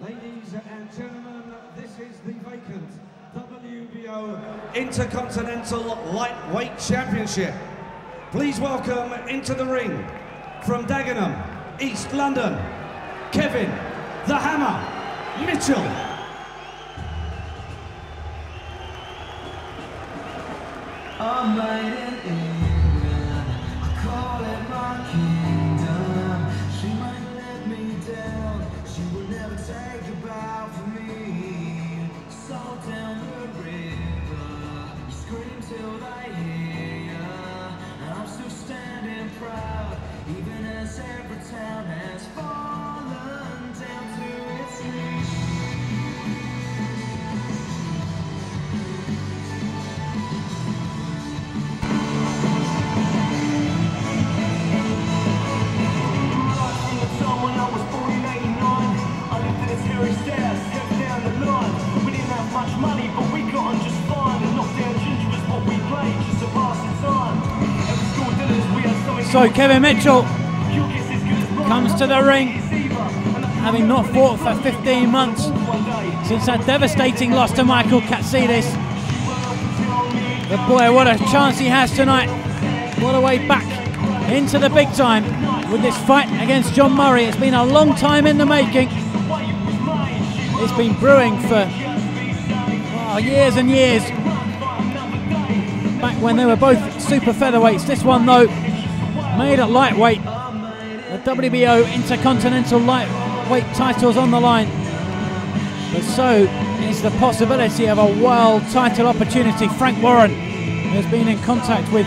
Ladies and gentlemen, this is the vacant WBO Intercontinental Lightweight Championship. Please welcome into the ring from Dagenham, East London, Kevin "The Hammer" Mitchell. I made it in England, I call it my kingdom. She might let me down, she will never take a bow for me. So down the river, you scream till they hear ya, and I'm still standing proud, even as every town has fallen down to its knees. Money, but we got on just fine, and knockdown ginger is what we played, just to pass the time. Every school dinners we had something. So Kevin Mitchell comes to the ring, having not fought for 15 months since that devastating loss to Michael Katsidis. But boy, what a chance he has tonight. What a way back into the big time with this fight against John Murray. It's been a long time in the making. It's been brewing for years and years, back when they were both super featherweights. This one though, made at lightweight. The WBO Intercontinental Lightweight titles on the line, but so is the possibility of a world title opportunity. Frank Warren has been in contact with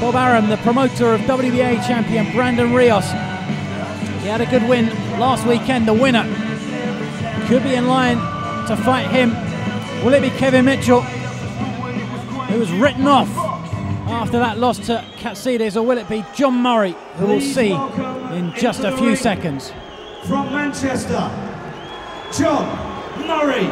Bob Arum, the promoter of WBA champion Brandon Rios. He had a good win last weekend. The winner could be in line to fight him. Will it be Kevin Mitchell, who was written off after that loss to Katsidis, or will it be John Murray, who we'll see in just a few seconds? From Manchester, John Murray.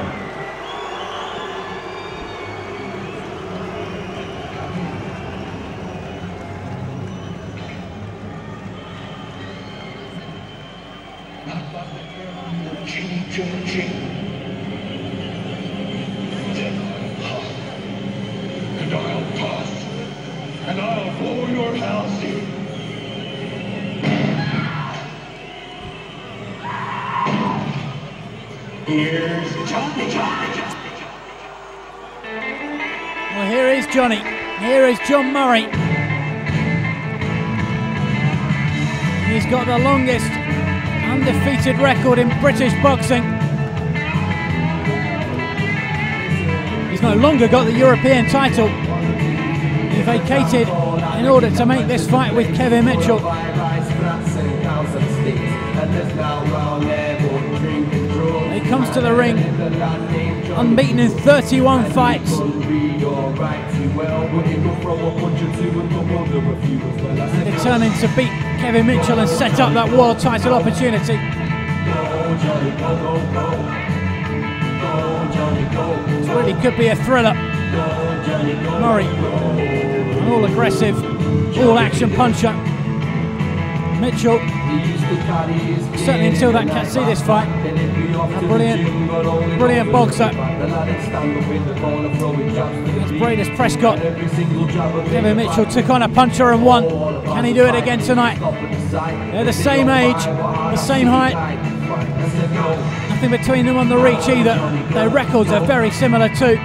And I'll pass, and I'll blow your house in. Here's Johnny. Well, here is Johnny. Here is John Murray. He's got the longest undefeated record in British boxing. He's no longer got the European title. He vacated in order to make this fight with Kevin Mitchell. He comes to the ring unbeaten in 31 fights. Determined to beat Kevin Mitchell and set up that world title opportunity. This really could be a thriller. Murray, an all-aggressive, all-action puncher. Mitchell, certainly until that Katsidis fight, a brilliant boxer. That's Bradis Prescott. Kevin Mitchell took on a puncher and won. Can he do it again tonight? They're the same age, the same height. Nothing between them on the reach either. Their records are very similar too.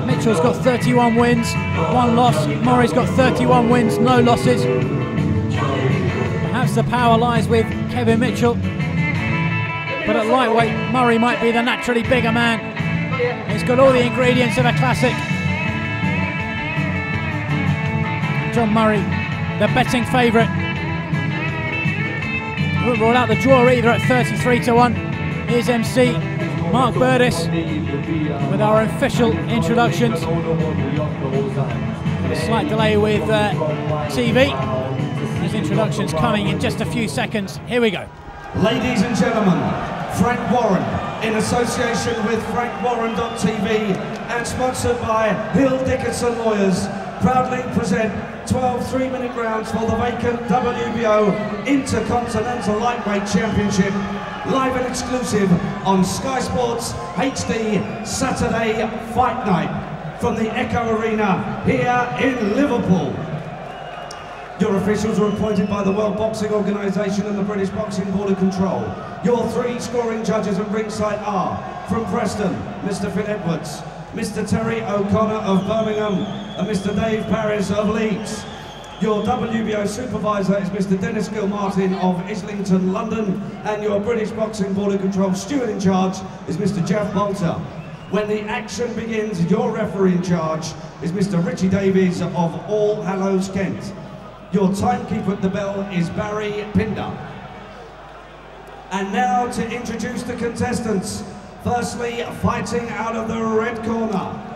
Mitchell's got 31 wins, 1 loss. Murray's got 31 wins, no losses. Perhaps the power lies with Kevin Mitchell, but at lightweight, Murray might be the naturally bigger man. He's got all the ingredients of a classic. John Murray, the betting favourite. Won't rule out the draw either at 33-1. Here's MC Mark Burdis with our official introductions. A slight delay with TV. His introductions coming in just a few seconds. Here we go. Ladies and gentlemen, Frank Warren, in association with FrankWarren.tv and sponsored by Hill Dickinson Lawyers, proudly present 12 3-minute rounds for the vacant WBO Intercontinental Lightweight Championship, live and exclusive on Sky Sports HD Saturday Fight Night from the Echo Arena here in Liverpool. Your officials are appointed by the World Boxing Organisation and the British Boxing Board of Control. Your 3 scoring judges at ringside are, from Preston, Mr. Phil Edwards, Mr. Terry O'Connor of Birmingham, and Mr. Dave Paris of Leeds. Your WBO supervisor is Mr. Dennis Gilmartin of Islington, London, and your British Boxing Board of Control steward in charge is Mr. Jeff Bolter. When the action begins, your referee in charge is Mr. Richie Davies of All Hallows, Kent. Your timekeeper at the bell is Barry Pinder. And now to introduce the contestants. Firstly, fighting out of the red corner.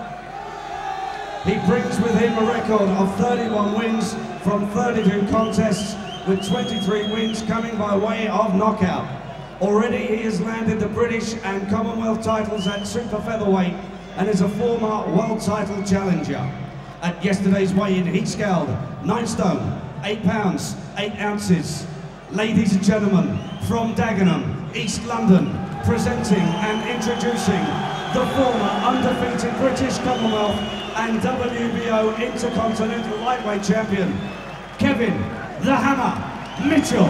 He brings with him a record of 31 wins from 32 contests, with 23 wins coming by way of knockout. Already he has landed the British and Commonwealth titles at super featherweight and is a former world title challenger. At yesterday's weigh-in, he scaled 9 stone, 8 pounds, 8 ounces. Ladies and gentlemen, from Dagenham, East London, presenting and introducing the former undefeated British Commonwealth and WBO Intercontinental Lightweight Champion, Kevin the Hammer Mitchell.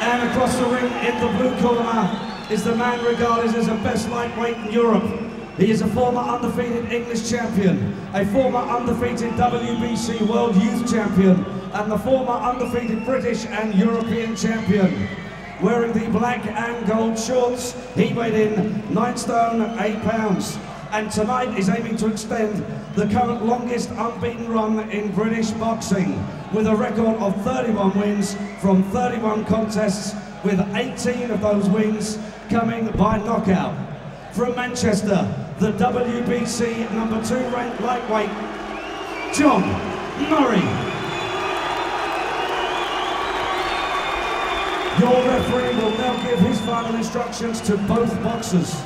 And across the ring in the blue corner is the man regarded as the best lightweight in Europe. He is a former undefeated English champion, a former undefeated WBC World Youth Champion, and the former undefeated British and European champion. Wearing the black and gold shorts, he weighed in 9 stone, 8 pounds. And tonight is aiming to extend the current longest unbeaten run in British boxing, with a record of 31 wins from 31 contests, with 18 of those wins coming by knockout. From Manchester, the WBC number 2 ranked lightweight, John Murray. Your referee will now give his final instructions to both boxers.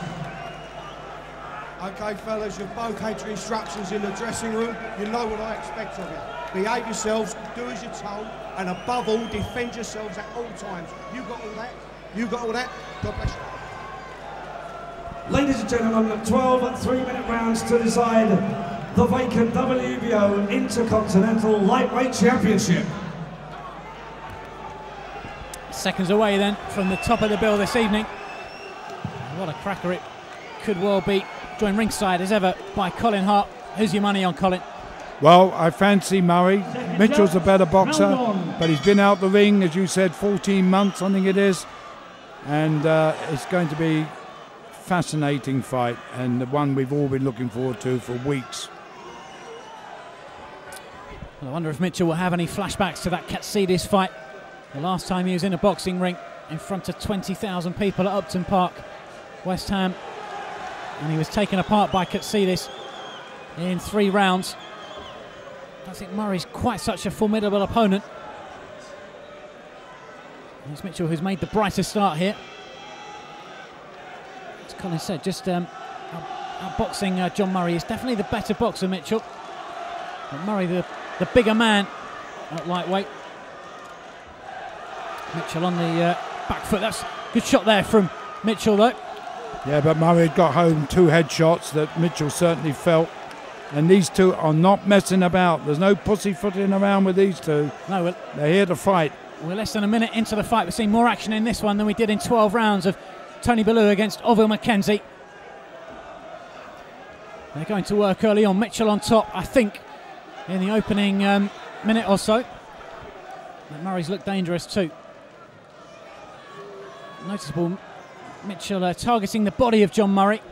Okay, fellas, you've both had your instructions in the dressing room. You know what I expect of you. Behave yourselves, do as you're told, and above all, defend yourselves at all times. You got all that? You got all that? God bless you. Ladies and gentlemen, 12 3-minute rounds to decide the vacant WBO Intercontinental Lightweight Championship. Seconds away then from the top of the bill this evening. What a cracker it could well be. Joined ringside as ever by Colin Hart. Who's your money on, Colin? Well, I fancy Murray. Mitchell's a better boxer, but he's been out the ring, as you said, 14 months, I think it is. And it's going to be a fascinating fight, and the one we've all been looking forward to for weeks. Well, I wonder if Mitchell will have any flashbacks to that Katsidis fight. The last time he was in a boxing ring in front of 20,000 people at Upton Park, West Ham. And he was taken apart by Katsidis in 3 rounds. I don't think Murray's quite such a formidable opponent. It's Mitchell who's made the brighter start here. As Colin said, just outboxing John Murray is definitely the better boxer, Mitchell. But Murray, the bigger man at lightweight. Mitchell on the back foot. That's a good shot there from Mitchell, though. Yeah, but Murray got home 2 headshots that Mitchell certainly felt. And these two are not messing about. There's no pussyfooting around with these two. No, they're here to fight. We're less than a minute into the fight. We're seeing more action in this one than we did in 12 rounds of Tony Bellew against Ovil McKenzie. They're going to work early on. Mitchell on top, I think, in the opening minute or so. But Murray's looked dangerous too. Noticeable Mitchell targeting the body of John Murray.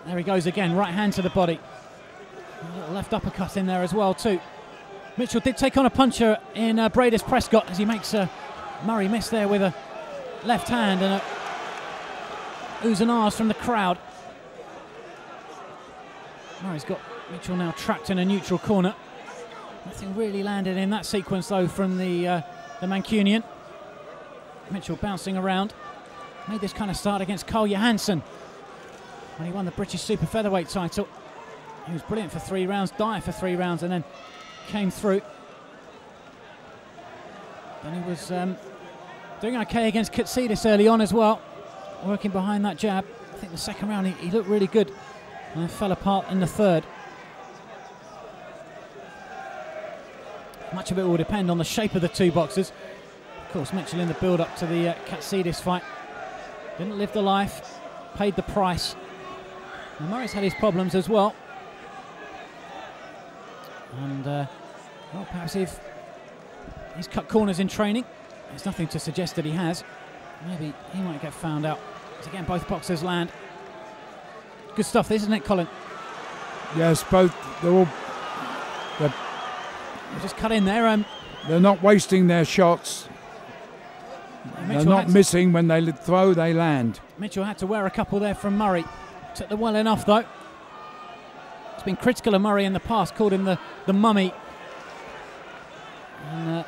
There he goes again, right hand to the body. A little left uppercut in there as well too. Mitchell did take on a puncher in Bradis Prescott as he makes Murray miss there with a left hand, and oohs and ahs from the crowd. Murray's got Mitchell now trapped in a neutral corner. Nothing really landed in that sequence though from the Mancunian. Mitchell bouncing around. Made this kind of start against Carl Johansson when he won the British Super Featherweight title He was brilliant for 3 rounds, dire for 3 rounds, and then came through. And he was doing okay against Katsidis early on as well, working behind that jab. I think the second round he looked really good, and then fell apart in the third. Much of it will depend on the shape of the two boxers. Of course, Mitchell in the build-up to the Katsidis fight didn't live the life, paid the price. And Murray's had his problems as well. And well, perhaps if he's cut corners in training, there's nothing to suggest that he has. Maybe he might get found out. Because again, both boxers land. Good stuff, isn't it, Colin? Yes, both. They're Just cut in there. they're not wasting their shots. They're not missing when they throw, they land. Mitchell had to wear a couple there from Murray. Took them well enough, though. It's been critical of Murray in the past, called him the mummy. And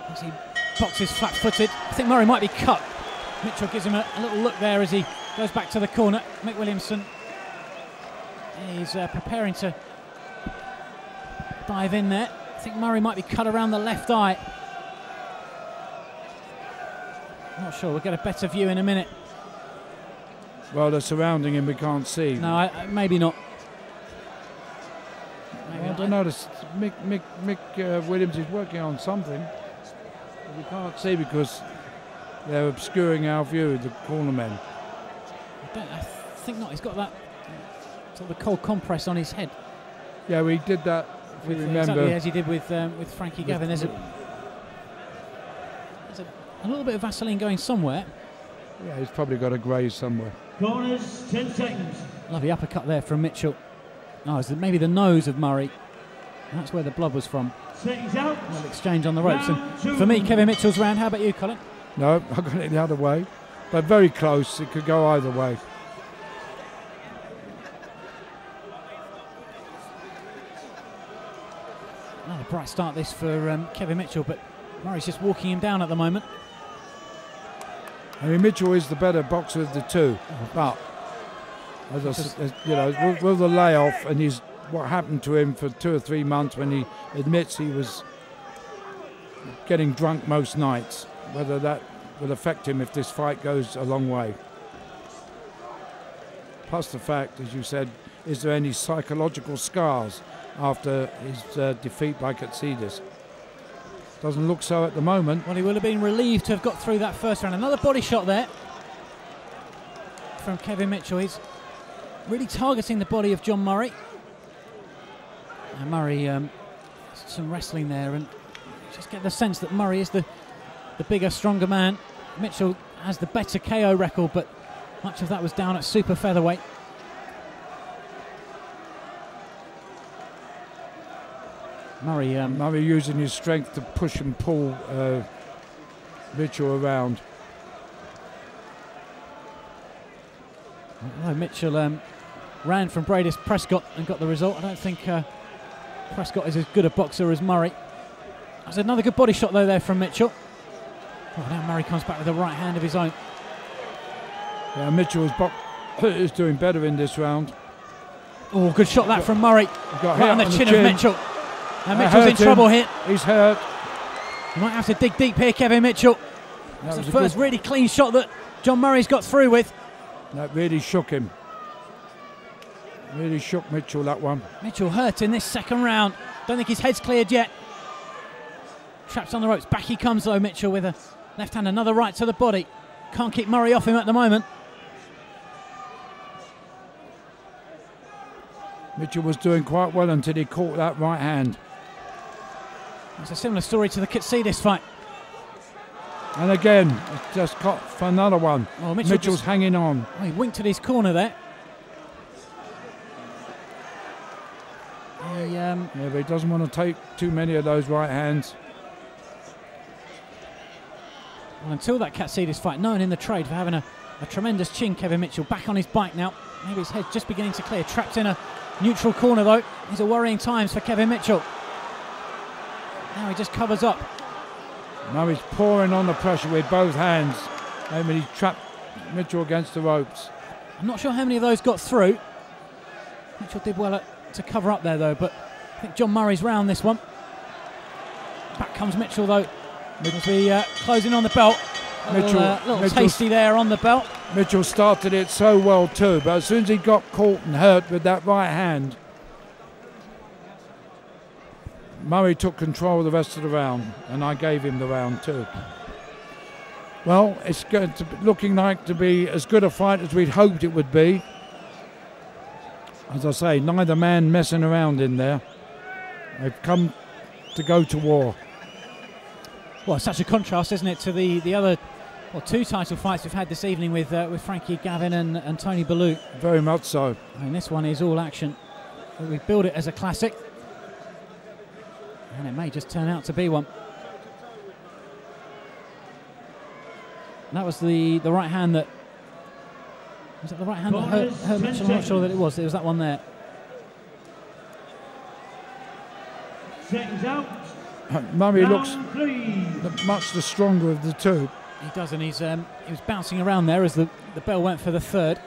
as he boxes flat-footed, I think Murray might be cut. Mitchell gives him a little look there as he goes back to the corner. Mick Williamson is preparing to dive in there. I think Murray might be cut around the left eye. Not sure, we'll get a better view in a minute. Well, they're surrounding him, we can't see. No, maybe not. Maybe I not. don't notice. Mick Williams is working on something. But we can't see because they're obscuring our view, the cornermen. I think not. He's got that sort of cold compress on his head. Yeah, we did that, if you remember. Exactly as he did with Frankie Gavin. There's a little bit of Vaseline going somewhere. Yeah, he's probably got a graze somewhere. Corners, 10 seconds. Lovely uppercut there from Mitchell. Oh, it's maybe the nose of Murray. That's where the blood was from. Seconds out. A little exchange on the ropes. Round And two. for me, Kevin Mitchell's round. How about you, Colin? No, I got it the other way. But very close. It could go either way. Another bright start this for Kevin Mitchell, but Murray's just walking him down at the moment. I mean, Mitchell is the better boxer of the two, but you know, with the layoff and what happened to him for 2 or 3 months when he admits he was getting drunk most nights, whether that will affect him if this fight goes a long way. Plus the fact, as you said, is there any psychological scars after his defeat by Katsidis? Doesn't look so at the moment. Well, he will have been relieved to have got through that first round. Another body shot there from Kevin Mitchell. He's really targeting the body of John Murray. And Murray, some wrestling there, and just get the sense that Murray is the bigger, stronger man. Mitchell has the better KO record, but much of that was down at super featherweight. Murray using his strength to push and pull Mitchell around. Well, Mitchell ran from Bradis Prescott and got the result. I don't think Prescott is as good a boxer as Murray. There's another good body shot though there from Mitchell. Oh, now Murray comes back with a right hand of his own. Yeah, Mitchell is doing better in this round. Oh, good shot that from Murray. Got Right on the chin of Mitchell. And Mitchell's in hurt trouble him. here. He's hurt. You might have to dig deep here, Kevin Mitchell. It's the first really clean shot that John Murray's got through with. That really shook him. Really shook Mitchell, that one. Mitchell hurt in this second round. Don't think his head's cleared yet. Trapped on the ropes. Back he comes though, Mitchell, with a left hand, another right to the body. Can't keep Murray off him at the moment. Mitchell was doing quite well until he caught that right hand. It's a similar story to the Katsidis fight. And again, it's just caught for another one. Oh, Mitchell's hanging on. Oh, he winked at his corner there. Yeah, but he doesn't want to take too many of those right hands. Well, until that Katsidis fight, known in the trade for having a tremendous chin, Kevin Mitchell back on his bike now. Maybe his head's just beginning to clear. Trapped in a neutral corner though. These are worrying times for Kevin Mitchell. Now he just covers up. Now he's pouring on the pressure with both hands. I mean, he trapped Mitchell against the ropes. I'm not sure how many of those got through. Mitchell did well at to cover up there, though, but I think John Murray's round this one. Back comes Mitchell, though. As we closing on the belt. Little tasty there on the belt. Mitchell started it so well too, but as soon as he got caught and hurt with that right hand, Murray took control of the rest of the round, and I gave him the round too. Well, it's going to be looking like to be as good a fight as we'd hoped it would be. As I say, neither man messing around in there. They've come to go to war. Well, such a contrast, isn't it, to the other two title fights we've had this evening with Frankie Gavin and Tony Bellew. Very much so. I mean, this one is all action. We build it as a classic, and it may just turn out to be one. And that was the right hand that... Was it the right hand that hurt Mitchell? I'm not sure that it was. It was that one there. Seconds out. Murray Round looks three. much the stronger of the two. He does, and he was bouncing around there as the bell went for the third.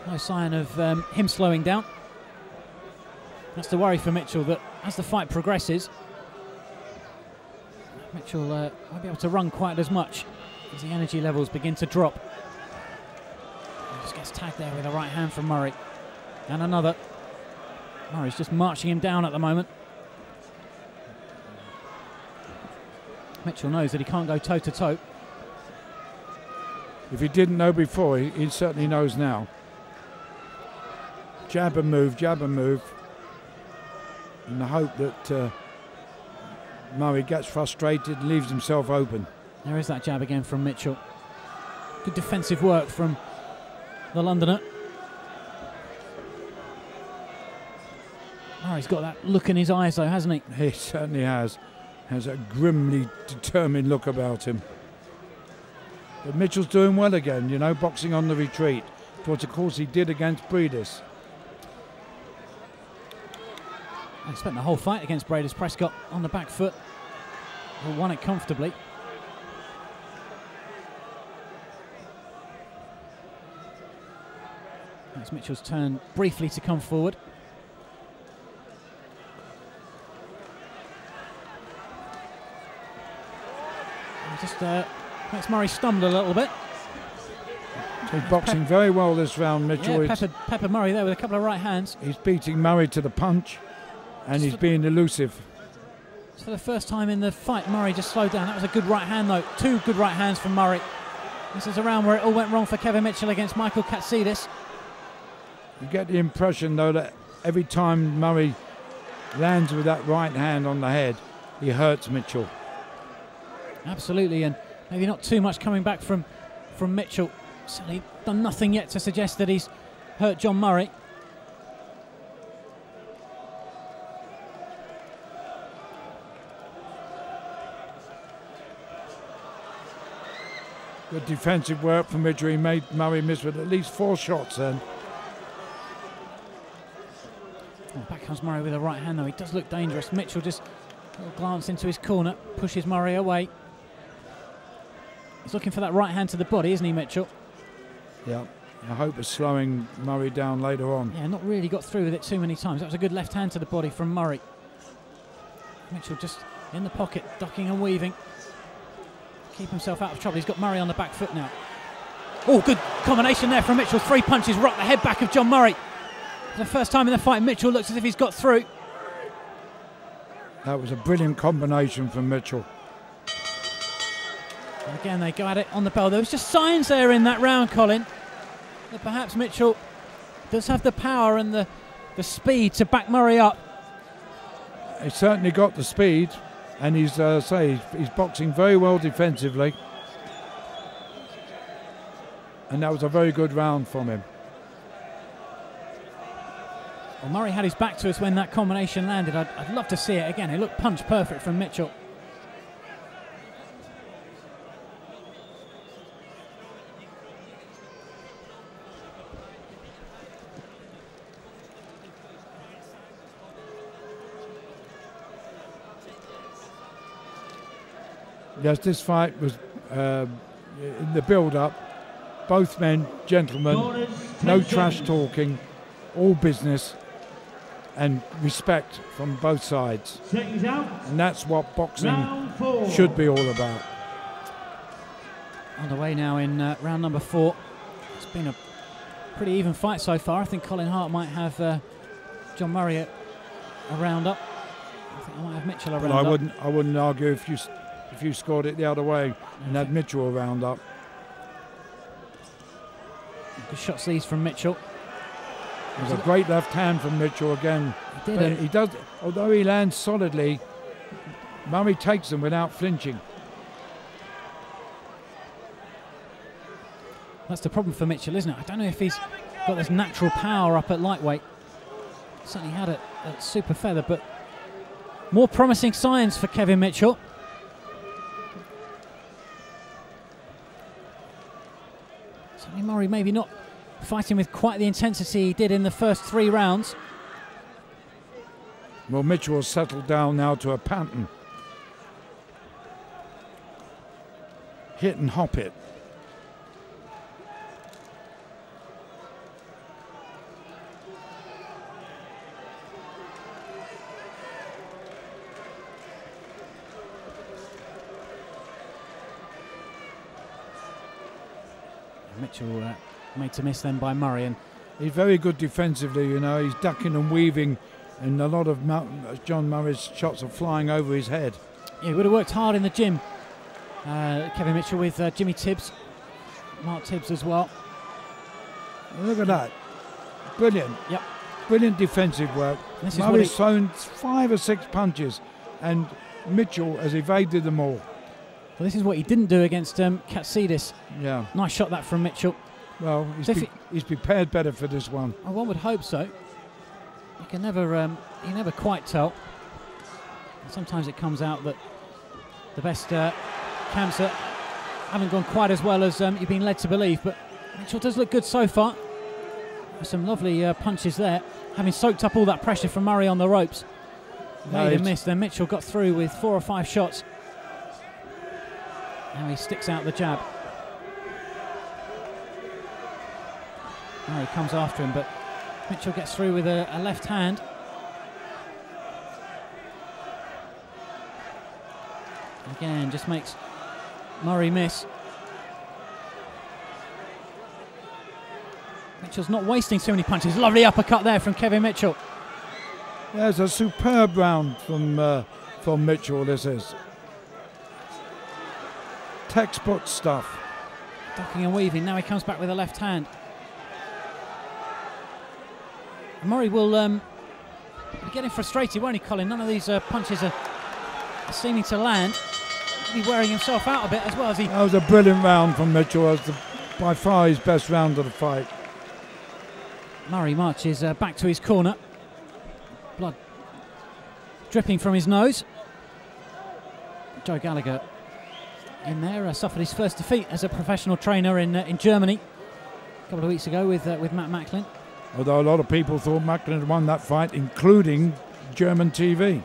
No sign of him slowing down. That's the worry for Mitchell, that as the fight progresses, Mitchell won't be able to run quite as much as the energy levels begin to drop. He just gets tagged there with a right hand from Murray. And another. Murray's just marching him down at the moment. Mitchell knows that he can't go toe-to-toe. If he didn't know before, he certainly knows now. Jab and move, in the hope that Murray gets frustrated and leaves himself open. There is that jab again from Mitchell. Good defensive work from the Londoner. Murray's got that look in his eyes, though, hasn't he? He certainly has. Has a grimly determined look about him. But Mitchell's doing well again, you know, boxing on the retreat. What, of course, he did against Breedis. He spent the whole fight against Breedis Prescott on the back foot. He won it comfortably. It's Mitchell's turn briefly to come forward. Just makes Murray stumble a little bit. He's boxing very well this round, Mitchell. Yeah, peppered Murray there with a couple of right hands. He's beating Murray to the punch, and he's being elusive. For the first time in the fight, Murray just slowed down. That was a good right hand, though. Two good right hands from Murray. This is a round where it all went wrong for Kevin Mitchell against Michael Katsidis. You get the impression, though, that every time Murray lands with that right hand on the head, he hurts Mitchell. Absolutely, and maybe not too much coming back from Mitchell. Certainly done nothing yet to suggest that he's hurt John Murray. Good defensive work from Mitchell. He made Murray miss with at least 4 shots then. Oh, back comes Murray with a right hand, though. He does look dangerous. Mitchell just a little glance into his corner, pushes Murray away. He's looking for that right hand to the body, isn't he, Mitchell? Yeah. I hope it's slowing Murray down later on. Yeah, not really got through with it too many times. That was a good left hand to the body from Murray. Mitchell just in the pocket, ducking and weaving. Keep himself out of trouble. He's got Murray on the back foot now. Oh, good combination there from Mitchell. 3 punches rock the head back of John Murray. For the first time in the fight, Mitchell looks as if he's got through. That was a brilliant combination from Mitchell. And again, they go at it on the bell. There was just signs there in that round, Colin, that perhaps Mitchell does have the power and the speed to back Murray up. He's certainly got the speed, and he's boxing very well defensively. And that was a very good round from him. Well, Murray had his back to us when that combination landed. I'd love to see it again. It looked punch perfect from Mitchell. Yes, this fight was in the build-up. Both men, gentlemen, no trash talking, all business. and respect from both sides. Seconds out. And that's what boxing Round 4. should be all about. Underway now in round number 4. It's been a pretty even fight so far. I think Colin Hart might have John Murray a round up. I think I might have Mitchell a round up. I wouldn't argue if you scored it the other way and had Mitchell a round up. Good shots these from Mitchell. There's a great left hand from Mitchell again. He did But it. he does, although he lands solidly, Murray takes them without flinching. That's the problem for Mitchell, isn't it? I don't know if he's got this natural power up at lightweight. Certainly had it at super feather, but more promising signs for Kevin Mitchell. Certainly Murray maybe not fighting with quite the intensity he did in the first 3 rounds. Well, Mitchell has settled down now to a pattern. Hit and hop it. Mitchell made to miss then by Murray, and He's very good defensively, you know. He's ducking and weaving, and a lot of John Murray's shots are flying over his head. yeah, he would have worked hard in the gym. Kevin Mitchell with Jimmy Tibbs, Mark Tibbs as well. Look at that. Brilliant. Yep. Brilliant defensive work. This is what Murray's he- thrown 5 or 6 punches, and Mitchell has evaded them all. Well, this is what he didn't do against Katsidis. Yeah. Nice shot that from Mitchell. Well, So if he's prepared better for this one. Oh, one would hope so. You can never, you never quite tell. Sometimes it comes out that the best camps haven't gone quite as well as you've been led to believe. But Mitchell does look good so far. There's some lovely punches there, having soaked up all that pressure from Murray on the ropes. Made a miss. Then Mitchell got through with 4 or 5 shots. Now he sticks out the jab. Murray comes after him, but Mitchell gets through with a left hand. Again, just makes Murray miss. Mitchell's not wasting too many punches. Lovely uppercut there from Kevin Mitchell. Yeah, it's a superb round from Mitchell, this is. Textbook stuff. Ducking and weaving. Now he comes back with a left hand. Murray will be getting frustrated, won't he, Colin? None of these punches are seeming to land. He'll be wearing himself out a bit as well as he... That was a brilliant round from Mitchell. It was by far his best round of the fight. Murray marches back to his corner. Blood dripping from his nose. Joe Gallagher in there suffered his first defeat as a professional trainer in Germany a couple of weeks ago with Matt Macklin. Although a lot of people thought Macklin had won that fight, including German TV.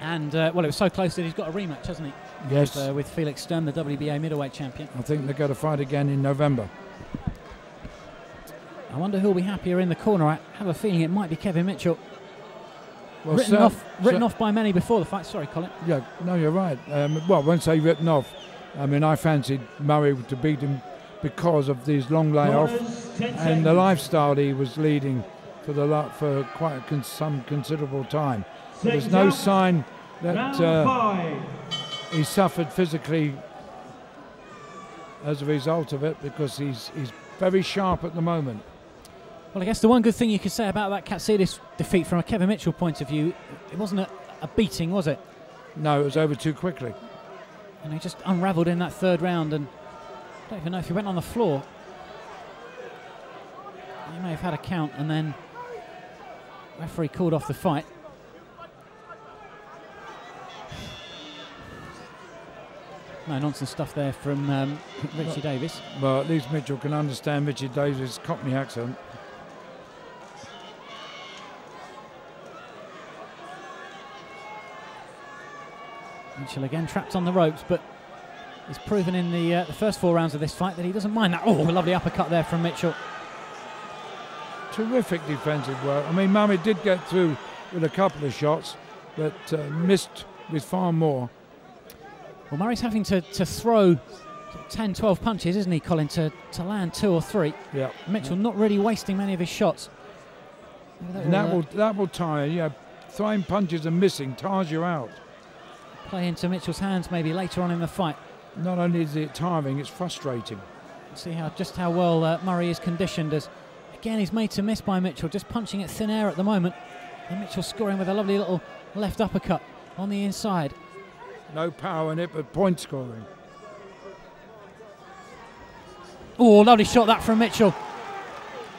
And, well, it was so close that he's got a rematch, hasn't he? Yes. With Felix Sturm, the WBA middleweight champion. I think they're going to fight again in November. I wonder who'll be happier in the corner. I have a feeling it might be Kevin Mitchell. Well, Written off by many before the fight. Sorry, Colin. Yeah, no, you're right. Well, I won't say written off. I mean, I fancied Murray to beat him because of these long layoffs and the lifestyle he was leading for quite some considerable time. But there's no sign that he suffered physically as a result of it, because he's very sharp at the moment. Well, I guess the one good thing you could say about that Katsidis defeat from a Kevin Mitchell point of view, it wasn't a beating, was it? No, it was over too quickly. And he just unravelled in that 3rd round, and I don't even know if he went on the floor. He may have had a count, and then referee called off the fight. No nonsense stuff there from Richie Davis. Well, at least Mitchell can understand Richie Davis' Cockney accent. Mitchell again trapped on the ropes, but he's proven in the first 4 rounds of this fight that he doesn't mind that. Oh, a lovely uppercut there from Mitchell. terrific defensive work. I mean, Murray did get through with a couple of shots, but missed with far more. Well, Murray's having to throw 10, 12 punches, isn't he, Colin, to land 2 or 3. Yeah. Mitchell not really wasting many of his shots. And that will tire. Yeah, throwing punches and missing tires you out. Play into Mitchell's hands maybe later on in the fight. Not only is it tiring, it's frustrating. See just how well Murray is conditioned, as again he's made to miss by Mitchell, just punching at thin air at the moment. And Mitchell scoring with a lovely little left uppercut on the inside. No power in it, but point scoring. Oh, lovely shot that from Mitchell.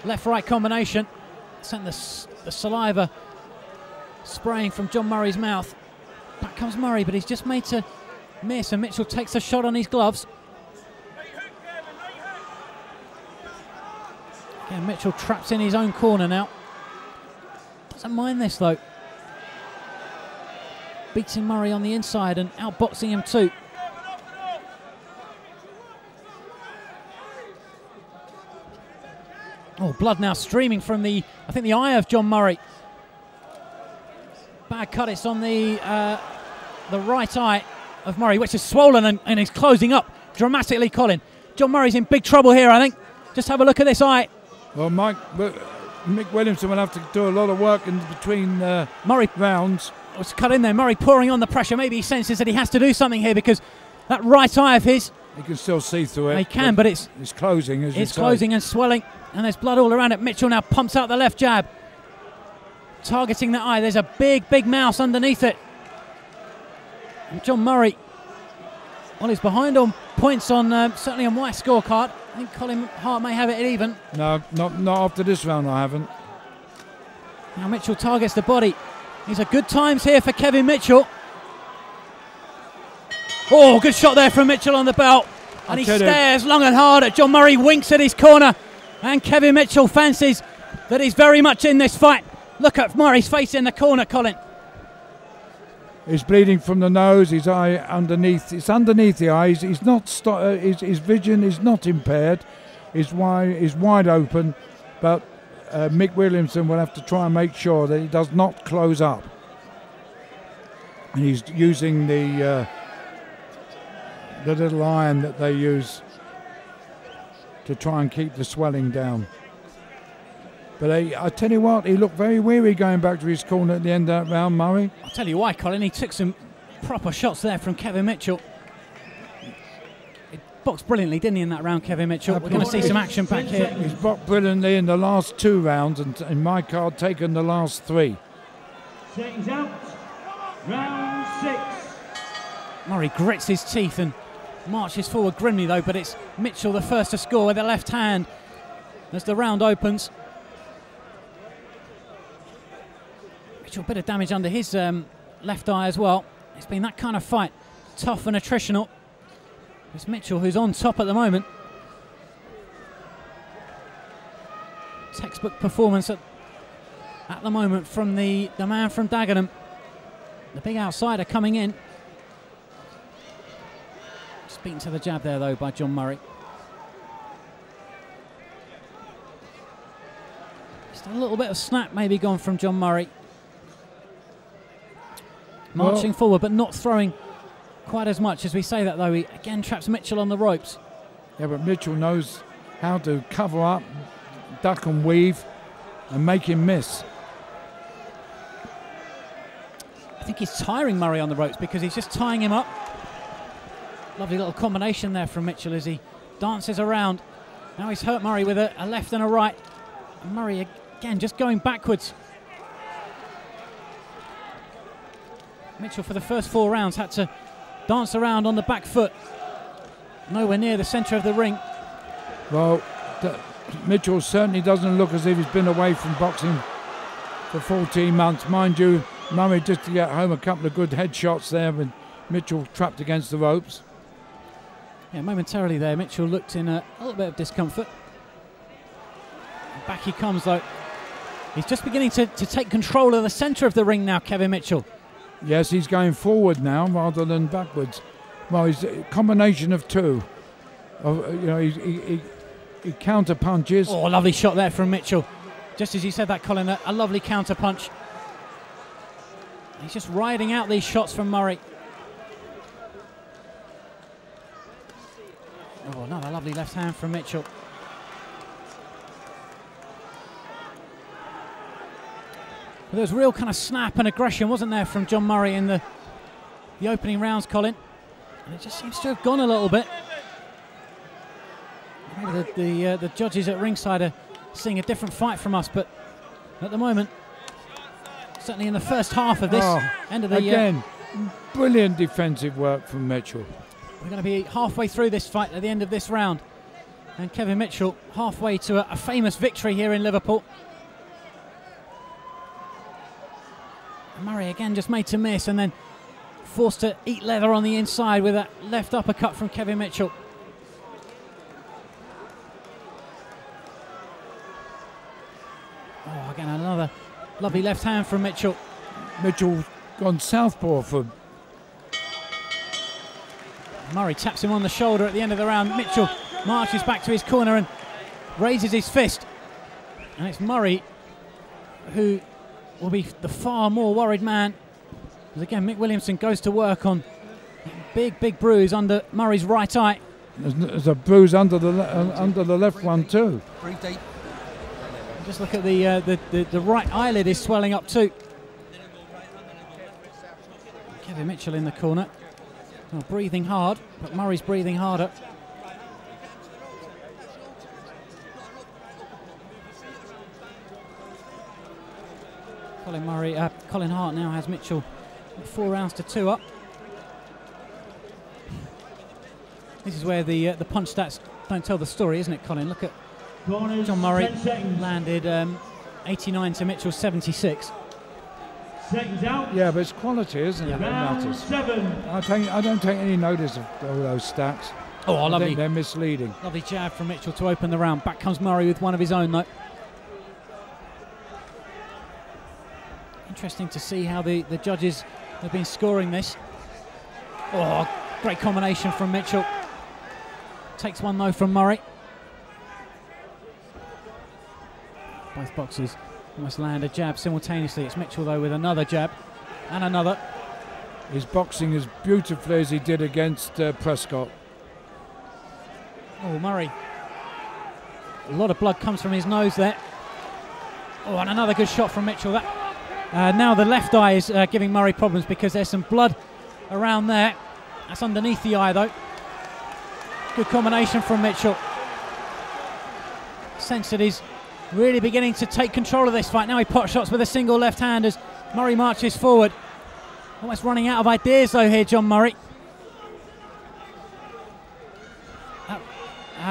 Left-right combination. Sent the saliva spraying from John Murray's mouth. Back comes Murray, but he's just made to miss, and Mitchell takes a shot on his gloves. Again, Mitchell traps in his own corner now. Doesn't mind this though. Beating Murray on the inside and outboxing him too. Oh, blood now streaming from the eye of John Murray. Bad cut, it's on the right eye of Murray, which is swollen and is closing up dramatically, Colin. John Murray's in big trouble here, I think. Just have a look at this eye. Well, Mick Williamson will have to do a lot of work in between Murray rounds. Was cut in there. Murray pouring on the pressure. Maybe he senses that he has to do something here, because that right eye of his... He can still see through it. He can, but it's closing, as you say. It's closing and swelling, and there's blood all around it. Mitchell now pumps out the left jab, targeting that eye. There's a big mouse underneath it. And John Murray, well, he's behind on points on certainly on my scorecard. I think Colin Hart may have it even. No, not after this round, I haven't. Now Mitchell targets the body. These are good times here for Kevin Mitchell. Oh, good shot there from Mitchell on the belt. And he stares long and hard at John Murray, winks at his corner. And Kevin Mitchell fancies that he's very much in this fight. Look at Murray's face in the corner, Colin. He's bleeding from the nose, his eye underneath. It's underneath the eyes. He's not. His vision is not impaired. His wide open, but Mick Williamson will have to try and make sure that he does not close up. And he's using the little iron that they use to try and keep the swelling down. But I tell you what, he looked very weary going back to his corner at the end of that round, Murray. I'll tell you why, Colin. He took some proper shots there from Kevin Mitchell. He boxed brilliantly, didn't he, in that round, Kevin Mitchell? We're going to see some action back here. He's boxed brilliantly in the last 2 rounds, and in my card, taken the last 3. Seconds out. Round 6. Murray grits his teeth and marches forward grimly, though, but it's Mitchell the first to score with the left hand as the round opens. Mitchell, a bit of damage under his left eye as well. It's been that kind of fight, tough and attritional. It's Mitchell who's on top at the moment. Textbook performance at the moment from the man from Dagenham. The big outsider coming in. Just beaten to the jab there, though, by John Murray. Just a little bit of snap maybe gone from John Murray. Marching forward, but not throwing quite as much. As we say that, though, he again traps Mitchell on the ropes. Yeah, but Mitchell knows how to cover up, duck and weave, and make him miss. I think he's tiring Murray on the ropes, because he's just tying him up. Lovely little combination there from Mitchell as he dances around. Now he's hurt Murray with a left and a right. And Murray again just going backwards. Mitchell for the first 4 rounds had to dance around on the back foot. Nowhere near the centre of the ring. Well, Mitchell certainly doesn't look as if he's been away from boxing for 14 months. Mind you, Murray just to get home a couple of good headshots there with Mitchell trapped against the ropes. Yeah, momentarily there, Mitchell looked in a little bit of discomfort. Back he comes, though. He's just beginning to take control of the centre of the ring now, Kevin Mitchell. Yes, he's going forward now rather than backwards. Well, he's a combination of 2. He counter punches. Oh, lovely shot there from Mitchell. just as you said that, Colin, a lovely counter punch. He's just riding out these shots from Murray. Oh, another lovely left hand from Mitchell. But there was real kind of snap and aggression, wasn't there, from John Murray in the opening rounds, Colin? And it just seems to have gone a little bit. Maybe the judges at ringside are seeing a different fight from us, but at the moment, certainly in the first half of this end of the again, brilliant defensive work from Mitchell. We're going to be halfway through this fight at the end of this round, and Kevin Mitchell halfway to a famous victory here in Liverpool. Murray again just made to miss and then forced to eat leather on the inside with that left uppercut from Kevin Mitchell. Oh, again another lovely left hand from Mitchell. Mitchell gone southpaw for Murray taps him on the shoulder at the end of the round. Mitchell marches back to his corner and raises his fist. And it's Murray who will be the far more worried man. Because again, Mick Williamson goes to work on a big bruise under Murray's right eye. There's a bruise under the left one too. Just look at the right eyelid is swelling up too. Kevin Mitchell in the corner. Oh, breathing hard, but Murray's breathing harder. Colin Hart now has Mitchell 4 rounds to 2 up. This is where the punch stats don't tell the story, isn't it, Colin? Look at John Murray landed 89 to Mitchell 76. Seconds out. Yeah, but it's quality, isn't it? That matters. 7. I don't take any notice of all those stats. Oh, I lovely. think they're misleading. Lovely jab from Mitchell to open the round. Back comes Murray with one of his own, though. Interesting to see how the judges have been scoring this. Oh, great combination from Mitchell. Takes one, though, from Murray. Both boxers must land a jab simultaneously. It's Mitchell, though, with another jab and another. He's boxing as beautifully as he did against Prescott. Oh, Murray. A lot of blood comes from his nose there. Oh, and another good shot from Mitchell. Now the left eye is giving Murray problems because there's some blood around there. That's underneath the eye, though. Good combination from Mitchell. Sense that he's really beginning to take control of this fight. Now he pot shots with a single left hand as Murray marches forward. Almost running out of ideas, though, here, John Murray.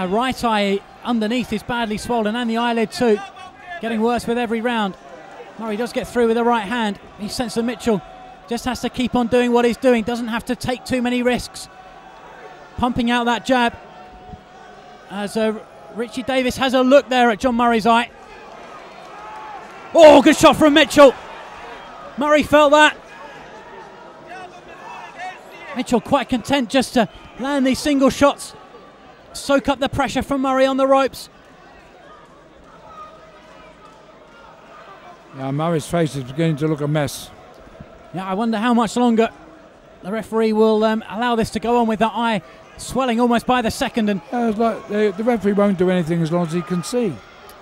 Right eye underneath is badly swollen, and the eyelid too. Getting worse with every round. Murray does get through with the right hand. He senses that Mitchell just has to keep on doing what he's doing. Doesn't have to take too many risks. Pumping out that jab. As Richie Davis has a look there at John Murray's eye. Oh, good shot from Mitchell. Murray felt that. Mitchell quite content just to land these single shots. Soak up the pressure from Murray on the ropes. Yeah, Murray's face is beginning to look a mess. Yeah, I wonder how much longer the referee will allow this to go on with that eye swelling almost by the second. And it's like the referee won't do anything as long as he can see.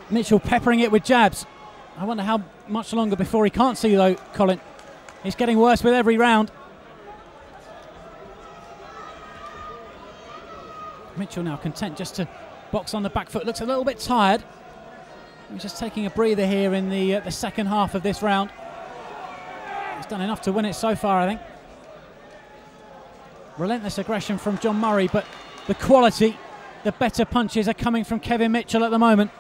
Mitchell peppering it with jabs. I wonder how much longer before he can't see, though, Colin. It's getting worse with every round. Mitchell now content just to box on the back foot. Looks a little bit tired. He's just taking a breather here in the second half of this round. He's done enough to win it so far, I think. Relentless aggression from John Murray, but the quality, the better punches are coming from Kevin Mitchell at the moment.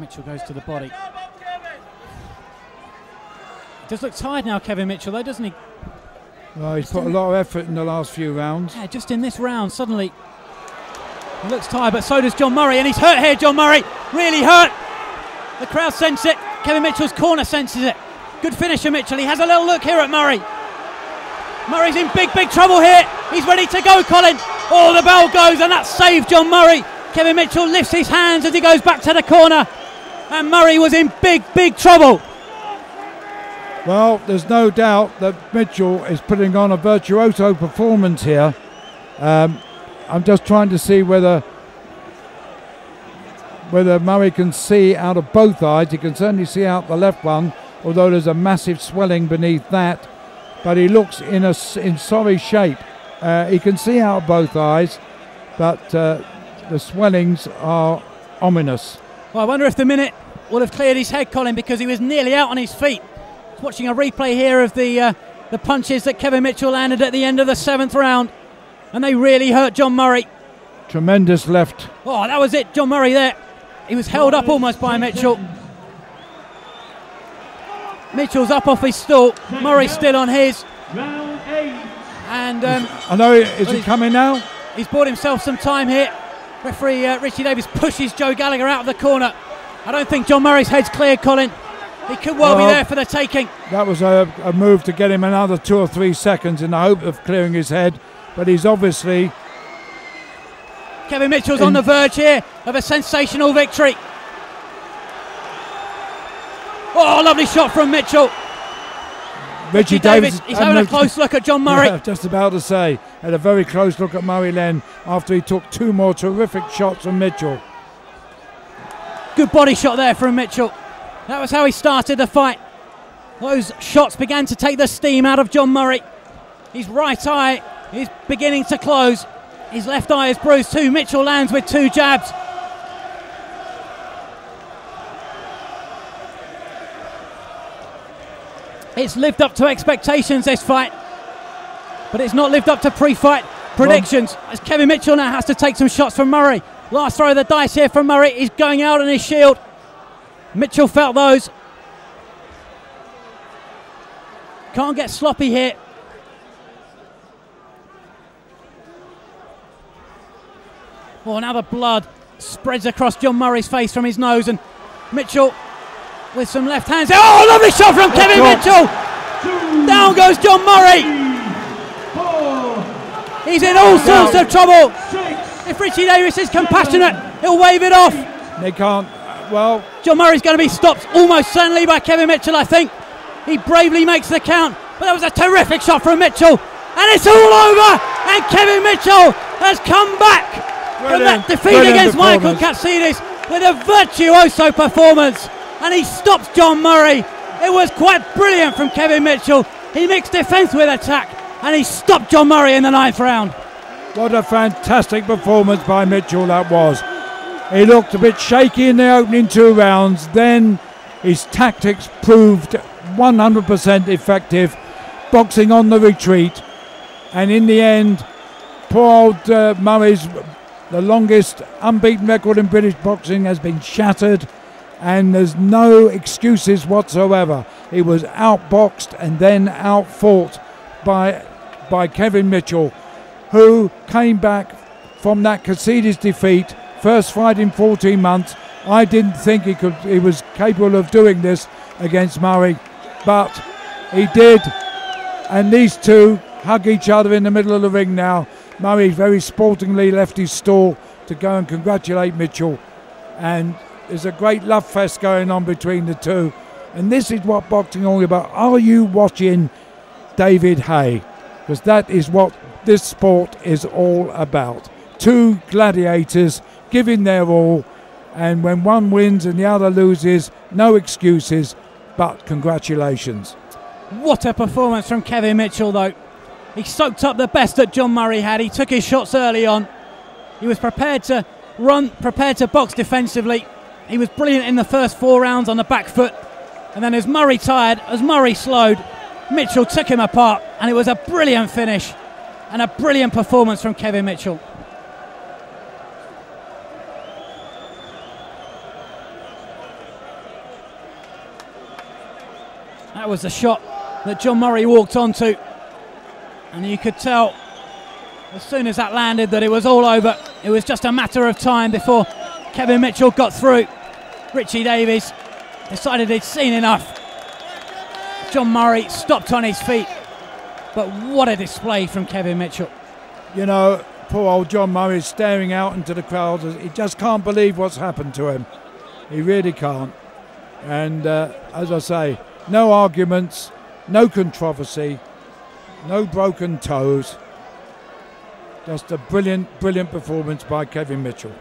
Mitchell goes to the body. He does look tired now, Kevin Mitchell, though, doesn't he? Well, he's put a lot of effort in the last few rounds. Yeah, just in this round, suddenly he looks tired, but so does John Murray, and he's hurt here, John Murray, really hurt. The crowd sense it. Kevin Mitchell's corner senses it. Good finisher, Mitchell. He has a little look here at Murray. Murray's in big, big trouble here. He's ready to go, Colin. Oh, the bell goes, and that saved John Murray. Kevin Mitchell lifts his hands as he goes back to the corner. And Murray was in big, big trouble. Well, there's no doubt that Mitchell is putting on a virtuoso performance here. I'm just trying to see whether Murray can see out of both eyes. He can certainly see out the left one, although there's a massive swelling beneath that. But he looks in sorry shape. He can see out both eyes, but the swellings are ominous. Well, I wonder if the minute will have cleared his head, Colin, because he was nearly out on his feet. Watching a replay here of the punches that Kevin Mitchell landed at the end of the 7th round, and they really hurt John Murray. Tremendous left. Oh, that was it, John Murray there. He was held up almost by Mitchell. Mitchell's up off his stool. Murray's still on his. Round 8. And I know. Is he coming now? He's bought himself some time here. Referee Richie Davis pushes Joe Gallagher out of the corner. I don't think John Murray's head's cleared, Colin. He could well be there for the taking. That was a move to get him another 2 or 3 seconds in the hope of clearing his head. But he's obviously... Kevin Mitchell's on the verge here of a sensational victory. Oh, lovely shot from Mitchell. Richie Davis, he's having a close look at John Murray. Yeah, just about to say, had a very close look at Murray Len after he took 2 more terrific shots from Mitchell. Good body shot there from Mitchell. That was how he started the fight. Those shots began to take the steam out of John Murray. His right eye is beginning to close. His left eye is bruised too. Mitchell lands with 2 jabs. It's lived up to expectations, this fight, but it's not lived up to pre-fight predictions, as Kevin Mitchell now has to take some shots from Murray. Last throw of the dice here from Murray. He's going out on his shield. Mitchell felt those. Can't get sloppy here. Oh, now the blood spreads across John Murray's face from his nose, and Mitchell with some left hands. Oh, lovely shot from Kevin Mitchell. Down goes John Murray. He's in all sorts of trouble. If Richie Davis is compassionate, he'll wave it off. They can't. Well, John Murray's going to be stopped almost certainly by Kevin Mitchell, I think. He bravely makes the count, but that was a terrific shot from Mitchell. And it's all over, and Kevin Mitchell has come back from that defeat against Michael Katsidis with a virtuoso performance. And he stops John Murray. It was quite brilliant from Kevin Mitchell. He mixed defence with attack, and he stopped John Murray in the 9th round. What a fantastic performance by Mitchell that was. He looked a bit shaky in the opening 2 rounds. Then his tactics proved 100% effective, boxing on the retreat. And in the end, poor old Murray's, the longest unbeaten record in British boxing, has been shattered. And there's no excuses whatsoever. He was outboxed and then outfought by Kevin Mitchell, who came back from that Katsidis defeat, first fight in 14 months. I didn't think he was capable of doing this against Murray, but he did. And these two hug each other in the middle of the ring now. Murray very sportingly left his stall to go and congratulate Mitchell, and there's a great love fest going on between the two. And this is what boxing is all about. Are you watching David Haye? Because that is what this sport is all about. 2 gladiators giving their all, and when one wins and the other loses, no excuses, but congratulations. What a performance from Kevin Mitchell, though. He soaked up the best that John Murray had. He took his shots early on. He was prepared to run, prepared to box defensively. He was brilliant in the first 4 rounds on the back foot. And then as Murray tired, as Murray slowed, Mitchell took him apart, and it was a brilliant finish and a brilliant performance from Kevin Mitchell. That was the shot that John Murray walked onto, and you could tell as soon as that landed that it was all over. It was just a matter of time before Kevin Mitchell got through. Richie Davis decided he'd seen enough. John Murray stopped on his feet. But what a display from Kevin Mitchell. You know, poor old John Murray is staring out into the crowd. He just can't believe what's happened to him. He really can't. And as I say, no arguments, no controversy, no broken toes. Just a brilliant, brilliant performance by Kevin Mitchell.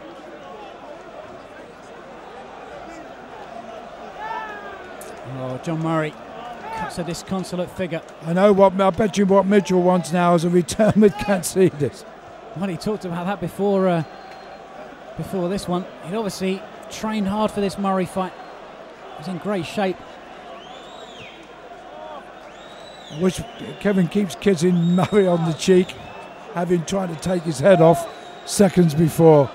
Oh, John Murray cuts a disconsolate figure. I bet you what Mitchell wants now is a return with Katsidis. Well, he talked about that before this one. He'd obviously trained hard for this Murray fight. He's in great shape. I wish Kevin keeps kissing Murray on the cheek, having tried to take his head off seconds before.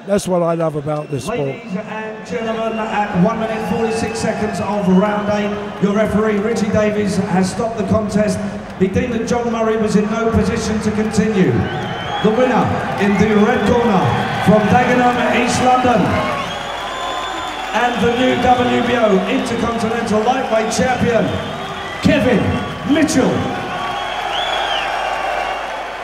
That's what I love about this sport. Ladies and gentlemen, at 1 minute 46 seconds of round 8, your referee Richie Davies has stopped the contest. He deemed that John Murray was in no position to continue. The winner in the red corner from Dagenham, East London, and the new WBO Intercontinental Lightweight Champion, Kevin Mitchell.